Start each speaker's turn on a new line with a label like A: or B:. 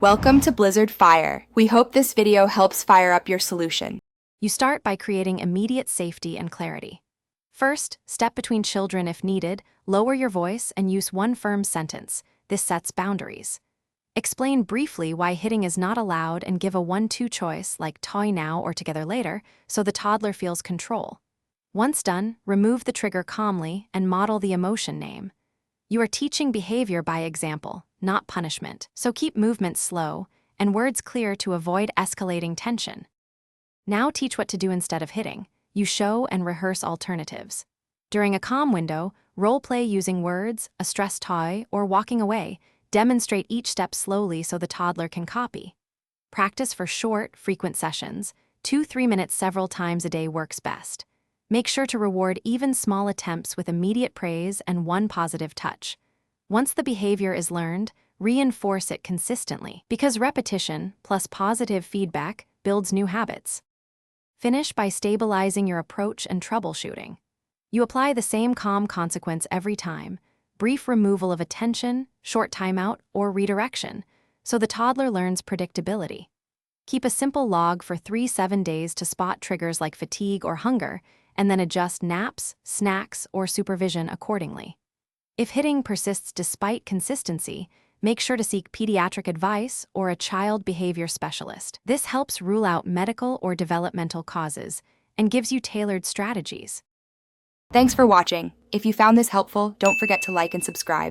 A: Welcome to Blizzard Fire. We hope this video helps fire up your solution.
B: You start by creating immediate safety and clarity. First, step between children if needed, lower your voice, and use one firm sentence. This sets boundaries. Explain briefly why hitting is not allowed and give a 1-2 choice, like toy now or together later, so the toddler feels control. Once done, remove the trigger calmly and model the emotion name. You are teaching behavior by example, not punishment, so keep movements slow and words clear to avoid escalating tension. Now teach what to do instead of hitting. You show and rehearse alternatives. During a calm window, role-play using words, a stressed toy, or walking away. Demonstrate each step slowly so the toddler can copy. Practice for short, frequent sessions. 2-3 minutes several times a day works best. Make sure to reward even small attempts with immediate praise and one positive touch. Once the behavior is learned, reinforce it consistently, because repetition plus positive feedback builds new habits. Finish by stabilizing your approach and troubleshooting. You apply the same calm consequence every time, brief removal of attention, short timeout, or redirection, so the toddler learns predictability. Keep a simple log for 3-7 days to spot triggers like fatigue or hunger, and then adjust naps, snacks, or supervision accordingly. If hitting persists despite consistency, make sure to seek pediatric advice or a child behavior specialist. This helps rule out medical or developmental causes and gives you tailored strategies.
A: Thanks for watching. If you found this helpful, don't forget to like and subscribe.